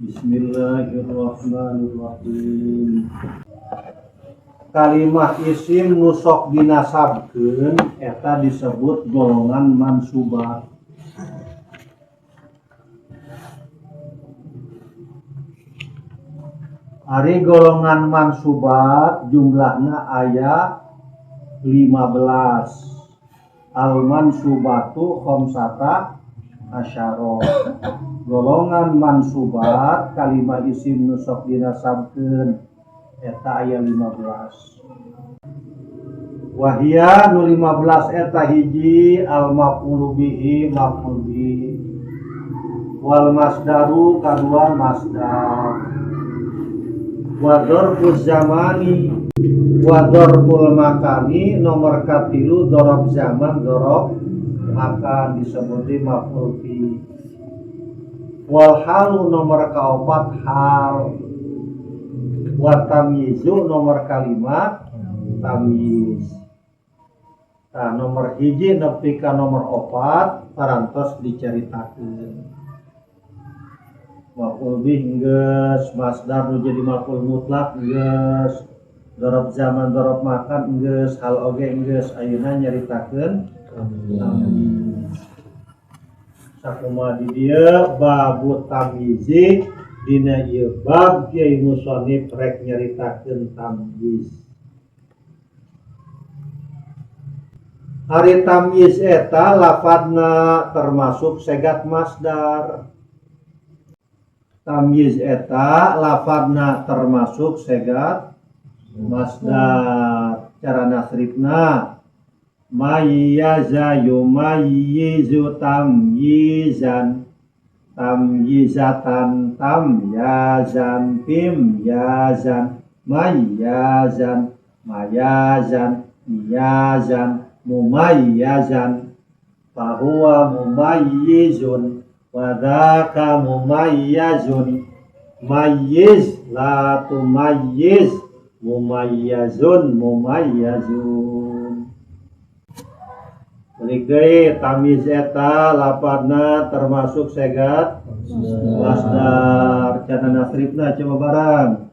Bismillahirrahmanirrahim. Kalimah isim nu sok dinasabkeun eta disebut golongan mansubat. Ari golongan mansubat jumlahna aya 15. Al mansubatu khamsata asyara. Golongan mansubat kalimah isim nu sok dinasabkeun eta aya 15. Wahia nu 15 eta hiji al maf'ulu bihi maf'ul bihi wal masdaru kadua masdar wa dzarfuz zamani wa dzarful makani nomor katilu dzaraf zaman dzaraf makan disebuti maf'ul bihi wal halu nomor kaopat hal wa tamyizu nomor kalimat tamyiz. Nah, nomor hiji nepi ka nomor 4 parantos dicaritakeun. Maf'ul bih geus, masdar nu jadi maf'ul mutlak geus, dzaraf zaman dzaraf makan geus, hal oge geus, ayeuna nyaritakeun tamyiz. Sakumaha di dieu babu tamyizi dina ieu bab kieu musannif rek nyaritakeun tamyiz. Ari tamyiz eta lafadna termasuk segat masdar. Tamyiz eta lafadna termasuk segat masdar. Cara nasrifna mayyaza yumayyizu tamyizan tamyizatan tamyazan timyazan mayyazan mayazan miyazan mumayyazan fahuwa mumayyizun wadaka mumayyazun mayyiz la tumayyiz mumayyazun mumayyazun. Balik deui tamyiz eta lafadna termasuk segat masdar. Cara nasrifna coba barang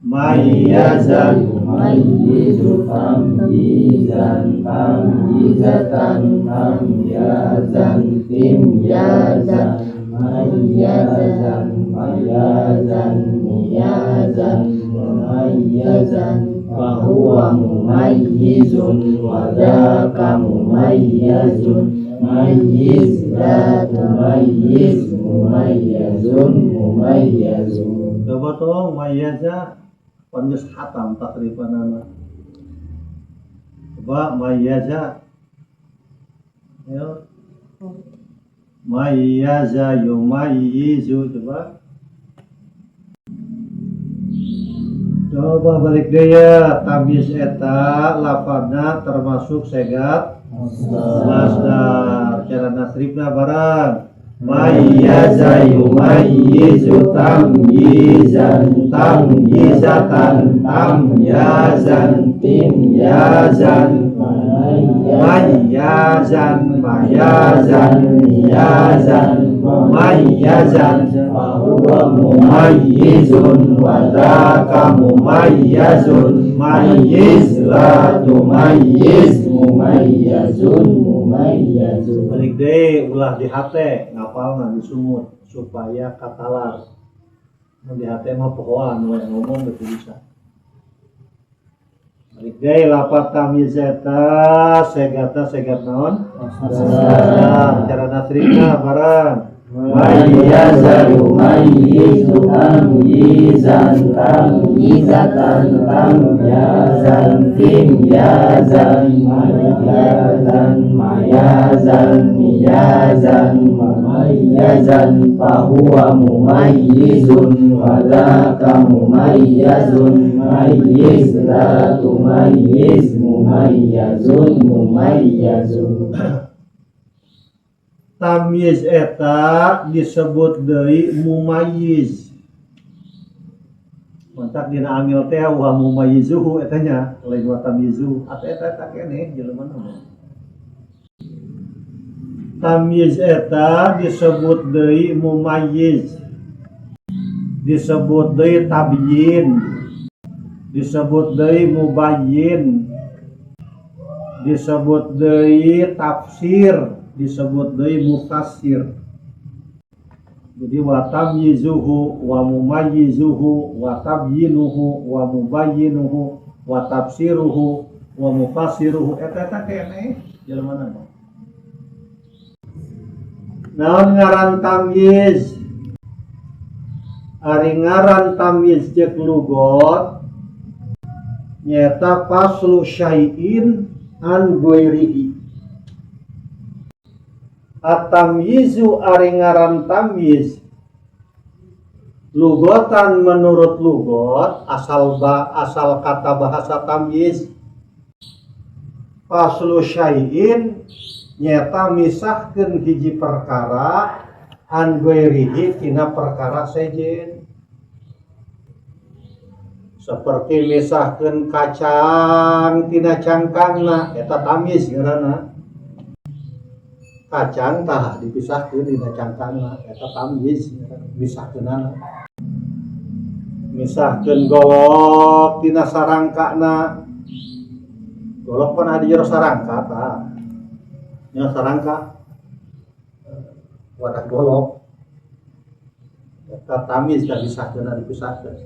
mayyazan mayyizu tamyizan tamyizatan tamyazan timyazan mayyazan mayazan miyazan mumayyazan fahuwa mumayyizun wadaka mumayyazun mayyiz la tumayyiz mumayyazun mumayyazun. Coba tong mayyaza pan geus hatam takrifanana. Coba mayyaza. Ayo. Mayyaza yumayyizu coba. Coba balik deui tamyiz eta lafadna termasuk segat masdar. Cara nasrifna barang mayyaza yumayyizu tamyizan tamyizatan tamyazan timyazan mayyazan mayazan miyazan mumayyazan fahuwa mumayyizun wadaka mumayyazun mayyiz la tumayyiz mumayyazun mumayyazun. Balik deui ulah di hate ngapalna disumut supaya katalar. Mun di hate mah pohoan we ngomong teu bisa. Balik deui lafaz tamyiz eta segata segat naon? Masdar. Cara nasrifna barang mayyaza yumayyizu tamyizan tamyizatan tamyazan timyazan mayyazan mayazan miyazan mumayyazan fahuwa mumayyizun wadaka mumayyazun mayyiz la tumayyiz mumayyazun mumayyazun. Tamyiz eta disebut deui mumayyiz. Mantak dina amil teh wa mumayyizuhu eta nya lain wa tamyizu. Eta keneh jelema mah. Tamyiz eta disebut deui mumayyiz. disebut deui tabyin, disebut deui mubayyin, disebut deui tafsir, disebut deui mufassir. Jadi wa tamyizuhu wa mumayyizuhu wa tabyinuhu wa mubayyinuhu wa tafsiruhu wa mufassiruhu eta kene jelema naon ngaran tamyiz. Ari ngaran tamyiz jeung lugot nyata faslu syai'in an ghairihi. At-tamyizu ari ngaran tamyiz lugotan menurut lugot asal kata bahasa tamyiz faslu syai'in nyata misahkeun hiji perkara an ghairihi tina perkara sejen. Seperti misahkeun kacang tina cangkangna eta tamyiz ngaranna. Kacang tah dipisahkeun dina cangkangna eta tamyiz misahkeunana. Misahkeun golok tina sarangkana. Golok pun adi jero sarangka tah. Nya sarangka wadah golok. Eta tamyiz da disahkeunna dipisahkeun.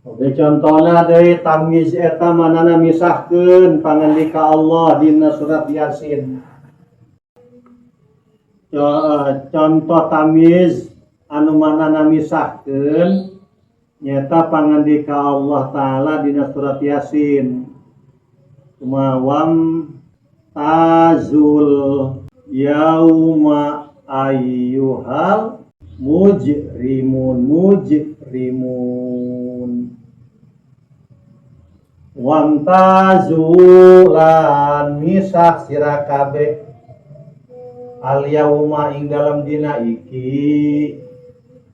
Oke, contohna deui tamyiz eta manana misahkeun pangandika Allah dina surat Yasin. Contoh tamyiz anu manana misahkeun nyata pangandika Allah taala dina surat Yasin. Kumawam tazul yauma ayyuhal mujrimun wamtazulan misah sira kabeh al yauma ing dalam dina iki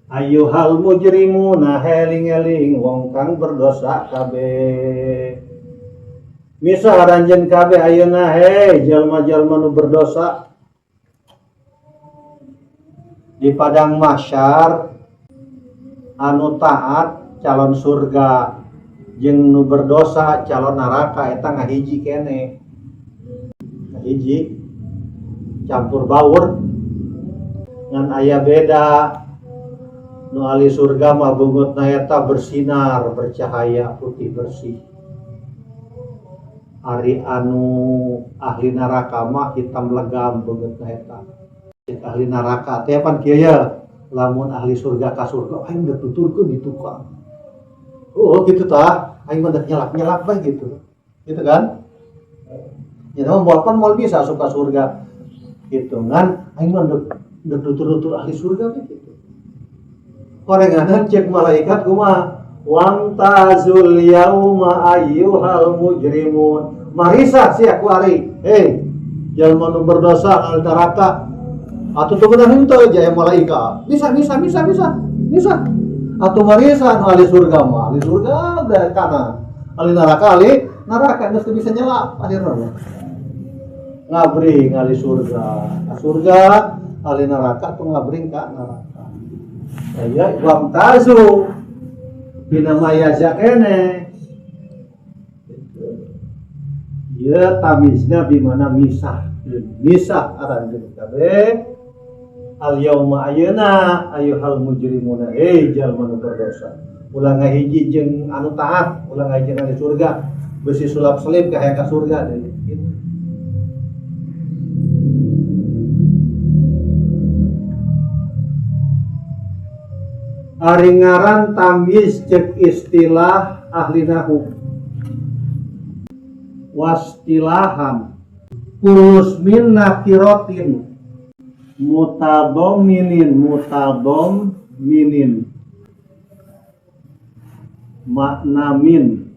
ayyuhal mujrimuna heling-eling wong kang berdosa kabeh. Misah ranjeun kabeh ayeuna he jalma-jalma nu berdosa di padang mahsyar anu taat calon surga jeung nu berdosa calon neraka eta ngahiji keneh. Ngahiji campur baur ngan aya beda. Nu ahli surga mah beungutna eta bersinar bercahaya putih bersih. Ari anu ahli neraka mah hitam legam beungutna eta. Ahli neraka teh pan kieu ya lamun ahli surga ka surga aing geus tuturkeun di tukang. Oh gitu tah aing mah nyelap-nyelap bae gitu. Gitu kan? Ya mah moal bisa suka surga. Gitu kan aing mah nutur ahli surga gitu. Korenganan cek malaikat kumaha wamtazul yauma ayyuhal mujrimun. Marisa si aku ari. Jalma nu berdosa al neraka. Atuh teu beunang henteu jaya malaikat. Bisa. Atuh marisa nu ahli surga mah, ahli surga da kana. Ahli neraka geus teu bisa nyelap akhirna. Ngabring ahli surga. Ka surga, ahli neraka tuh ngabring ka neraka. Ya wamtazu bina mayaza kene. Ya tamizna bimana misah aranjeun kabeh. Al yauma ayeuna ayyuhal mujrimuna jalma nu berdosa. Ulah ngahiji jeung anu taat, ulah ngahiji jeung ahli surga. Beusi sulap-selip ka hayang ka surga deui. Ari ngaran tamyiz cek istilah ahli nahwu. Wastilahan kulus min nakiratin mutadhamminin makna min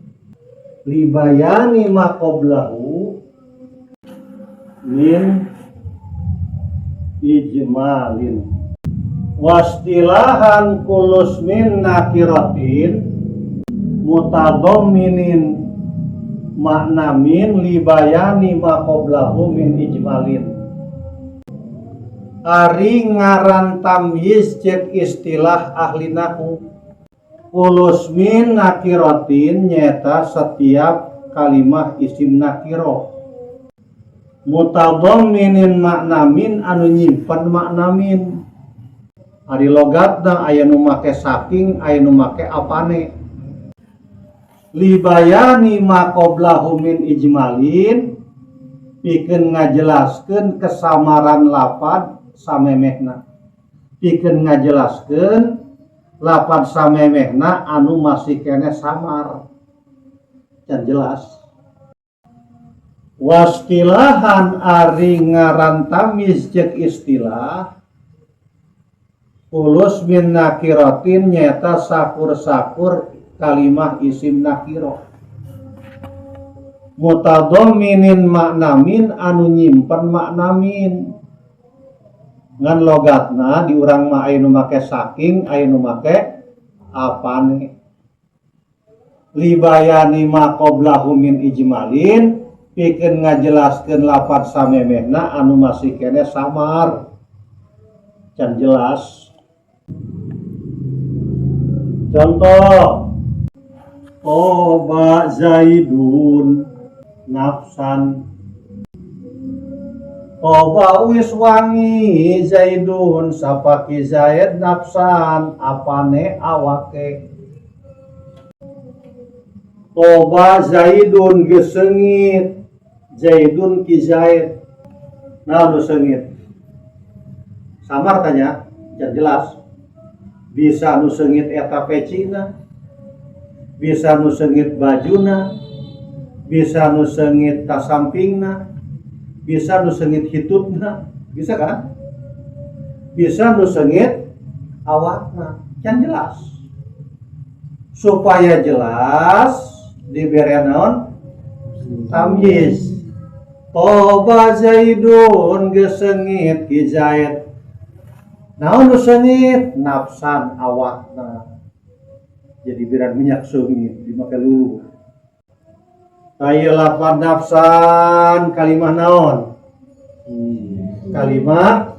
libayani ma qablahu min ijmalin. Wastilahan kulus min nakiratin mutadhamminin makna min libayani ma qablahu min ijmalin. Ari ngaran tamyiz cek istilah ahli nahwu. Ulus min nakiratin nyata setiap kalimah isim nakiro. Mutadhamminin makna min anu nyimpen makna min. Ari logatna aya nu make saking, aya nu make apane. Libayani ma qablahu min ijmalin pikeun ngajelaskeun kesamaran lafaz samemehna. Pikeun ngajelaskeun lafaz samemehna anu masih kene samar. Can jelas. Wastilahan ari ngaran tamyiz cek istilah ulus min nakiratin nyata sakur-sakur kalimah isim nakiro. Mutadhamminin makna min anu nyimpen makna min. Ngan logatna di urang mah aya nu make saking, aya nu make apane. Libayani ma qablahu min ijmalin pikeun ngajelaskeun lafaz samemehna anu masih kene samar. Can jelas. Contoh, Toba Zaidun nafsan. Toba wis wangi Zaidun sapaki Zaid nafsan apane awake. Toba Zaidun gesengit Zaidun ki Zaid. Nah nu sengit. Samar tanya, jangan jelas. Bisa nu sengit eta pecina, bisa nu sengit bajuna, bisa nu sengit tasampingna, bisa nu sengit hitutna, bisa kan? Bisa nu sengit awakna, can jelas. Supaya jelas diberi naon tamyiz. Toba Zaidun gesengit ki Zaid. Naon nu sengit nafsan awakna. Jadi biran minyak sengit dimake lulu. Taya lafaz nafsan kalimah naon? Kalimah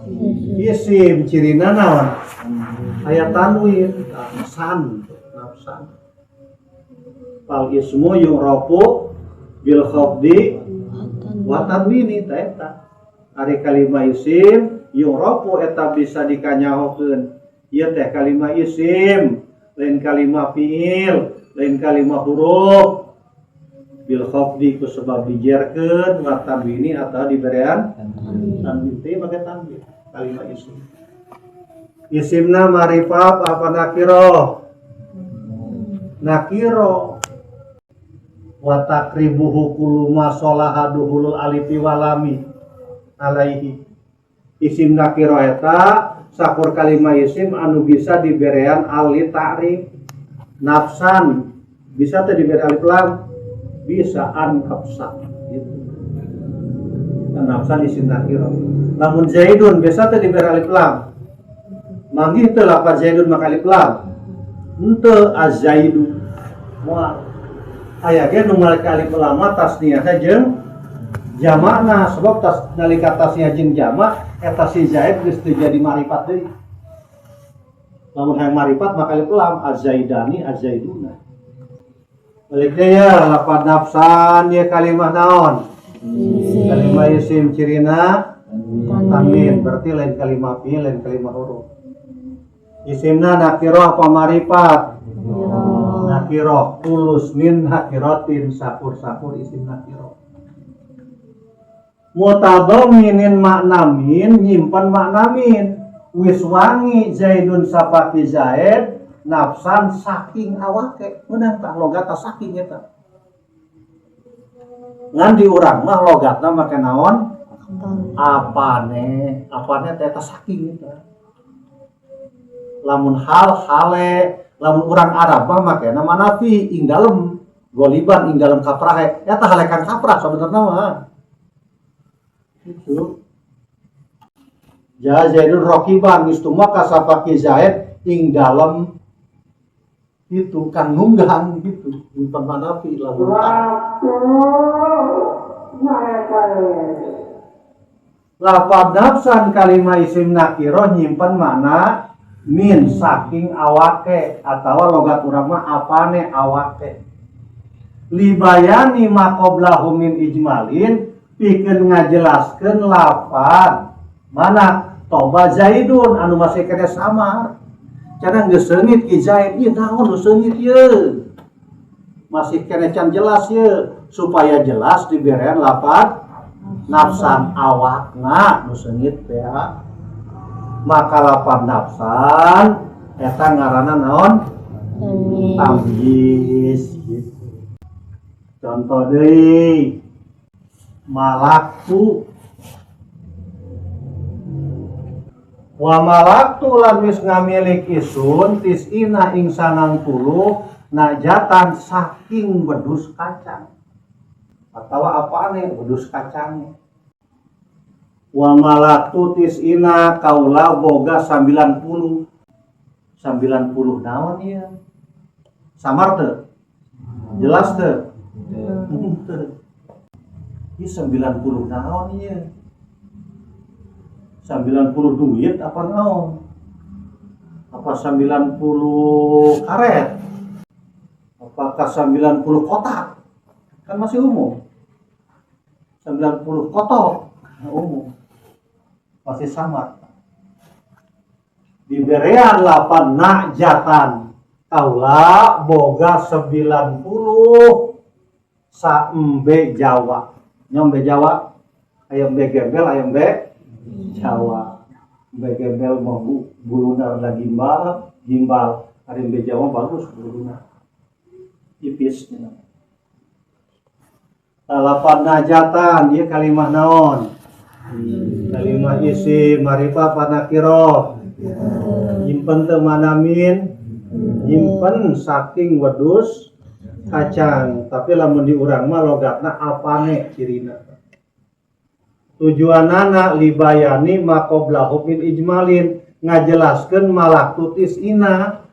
isim cirina naon? Aya tanwin nafsan. Fal ismu yu'rafu bil khafdi wa tanwini ta eta. Ari kalimah isim yu'rafu eta bisa dikanyahokeun. Ieu teh kalimah isim, lain kalimah fiil, lain kalimah huruf. Bil khafdi ku sebab dijerkeun wa tanwini atau diberean tanwin teh make tanwin kalimah isim. Isimna ma'rifat apa nakiro? Nakiro. Wa takribuhu kullu ma sholaha duhulul alifi walami alaihi. Isim nakiro eta sakur kalimah isim anu bisa diberean alif ta'rif. Nafsan bisa teh dibere alif lam, bisa an nafsan gitu. Nafsan isim nakiro. Lamun Zaidun bisa teh dibere alif lam. Manggih teh lafaz Zaidun maka alif lam. Henteu az-Zaidu. Moal aya ge nu malika alif lam tasniah jeung jamakna sebab tas nalika tasniah jeung jamak eta si Zaid geus teu jadi marifat deui. Lamun hayang marifat maka alif lam az-Zaidani az-Zaiduna. Balik deui ya lafaz nafsan ye kalimah naon? Kalimah isim cirina tanwin berarti lain kalimah fiil lain kalimah huruf. Isimna nakiro apa marifat? Nakiro. Tulus min nakiratin sakur-sakur isim nakiro. Mutadhamminin makna min nyimpen makna min. Wis wangi Zaidun sapaki Zaid nafsan saking awake. Meunang tah logatna saking eta. Ngan di urang mah logatna make naon? Apane? Apane teh eta saking eta. Lamun hale lamun urang Arab mah make nama nafi ing dalem goliban ing dalem kaprahe eta halekan kaprah sabenerna mah gitu. Ja Zaidun raqiban istuma kasapaki Zaid ing dalem itu kan nunggang gitu bukan nafi lamun Lafad nafsan kalimah isim nakiro nyimpen makna min saking awake atau logat urang mah apane awake. Libayani maqoblahu min ijmalin pikeun ngajelaskeun lafad mana toba zaidun anu masih kena samar. Cara geus seungit ki zaid ieu naon nu seungit ieu. Masih kena can jelas ieu supaya jelas diberen lafad nafsan awakna nu seungit teh. Maka lafad nafsan eta ngaranna naon? Tamyiz. Contoh deui malaktu wa malaktu lan wis ngamilik isun tisina ing 90 najatan saking wedus kacang atau apane wedus kacangnya. Wa malaktu tisina kaula boga 90 naon ieu samar teu jelas teu ini 90 naon ieu 90 duit apa naon apa 90 karet apakah 90 kotak kan masih umum 90 kotok umum masih sama diberean lapan najatan kaula boga 90 saembe Jawa nyombe Jawa ayam be gembel ayam be Jawa be gembel mah buluna ada gimbal ayam be Jawa bagus buluna tipis lapan najatan dia kalimah naon kalimah isim ma'rifah panakiro nyimpen teu manamin nyimpen saking wedus kacang tapi lamun di urang mah logatna apane cirina tujuanana libayani maqoblahu min ijmalin ngajelaskeun malaktu tisina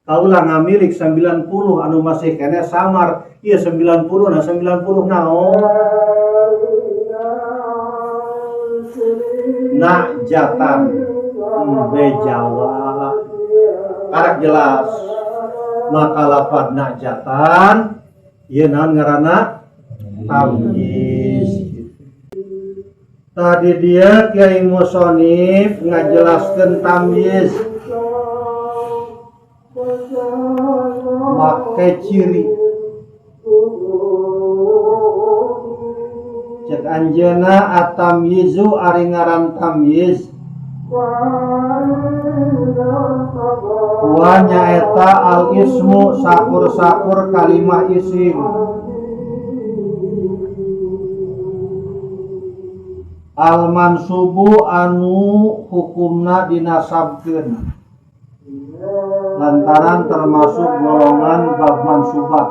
kaula ngamilik 90 anu masih kene samar ieu 90 na 90 naon najatan be Jawa karak jelas maka lafad najatan ieu naon ngaranna tamyiz. Tadi dia Kiai Musonif ngajelaskeun tamyiz make ciri cek anjeuna at-tamyizu ari ngaran tamyiz wa nyaeta al-ismu sakur-sakur kalimah isim al-mansubu anu hukumna dinasabkeun lantaran termasuk golongan bab mansubat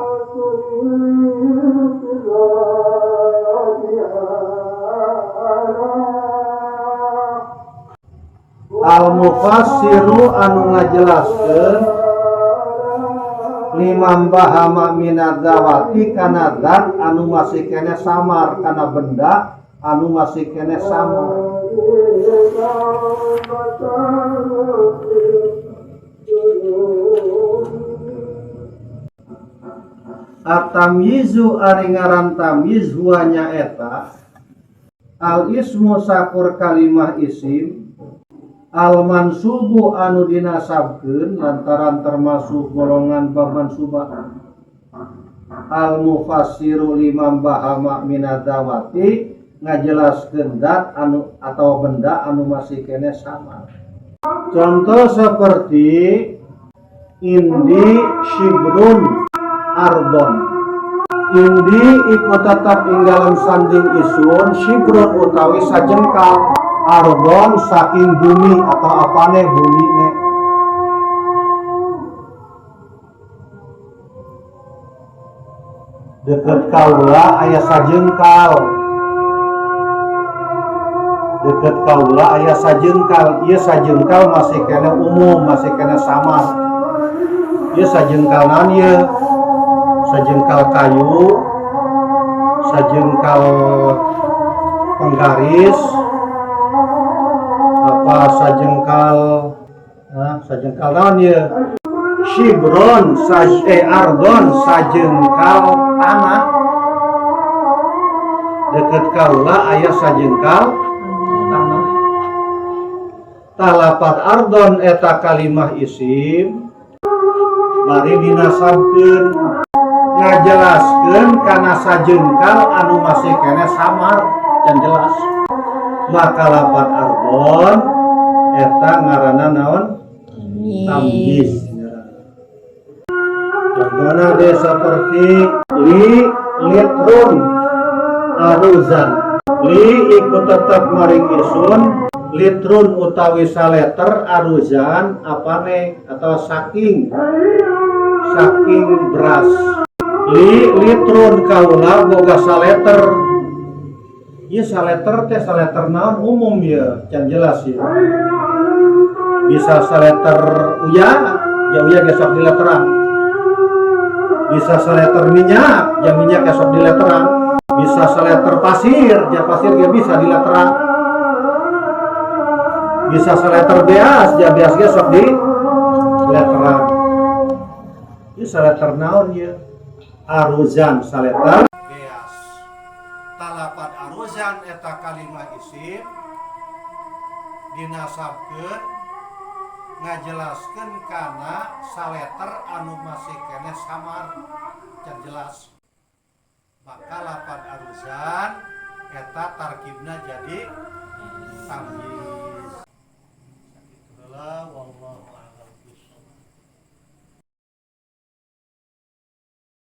al-mufassiru anu ngajelaskeun limam bahama minadzawati kana zat anu masih kene samar kana benda anu masih kene samar at-tamyizu ari ngaran tamyiz huwa nyaeta al-ismu sakur kalimah isim al-mansubu anu dinasabkeun lantaran termasuk golongan bab mansubah al-mufassiru limam bahama minadzawati ngajelaskeun zat anu atau benda anu masih kene sama. Contoh seperti indi shibrun ardon. Indi iku tetap inggalan sanding isun shibrun utawi sajengkal ardon saking bumi atau apane bumi ne. Deket kaula aya sajengkal. Deket kaula aya sajengkal. Ieu sajengkal masih kena umum, masih kena samar. Ieu sajengkal naon ieu? Sajengkal kayu, sajengkal penggaris, apa sajengkal sajengkal naon ya shibron ardon sajengkal tanah deket kaula aya sajengkal tanah. Talapat ardon eta kalimah isim bari dinasabkeun ngajelaskeun kana sajengkal anu masih kene samar can jelas. Maka lapat ardon eta ngaranna naon? Tamyiz. Contohna ge seperti litrun aruzan. Li ikut tetap maring isun, litrun utawi saleter, aruzan apane atau saking beras. Litrun kaula boga saleter. Ieu saleter teh saleter naon umum ya, can jelas ya. Bisa saleter uya, ya uya gesok di leteran. Bisa saleter minyak, ya minyak gesok di leteran. Bisa saleter pasir, ya pasir ya bisa di leteran. Bisa saleter beas, ya beas gesok di leteran. Ieu saleter naon ya? Aruzan saleter beas. Talapat aruzan eta kalimah isim dinasabkeun ngajelaskeun kana saleter anu masih kene samar can jelas. Maka lapan aruzan eta tarkibna jadi tamyiz.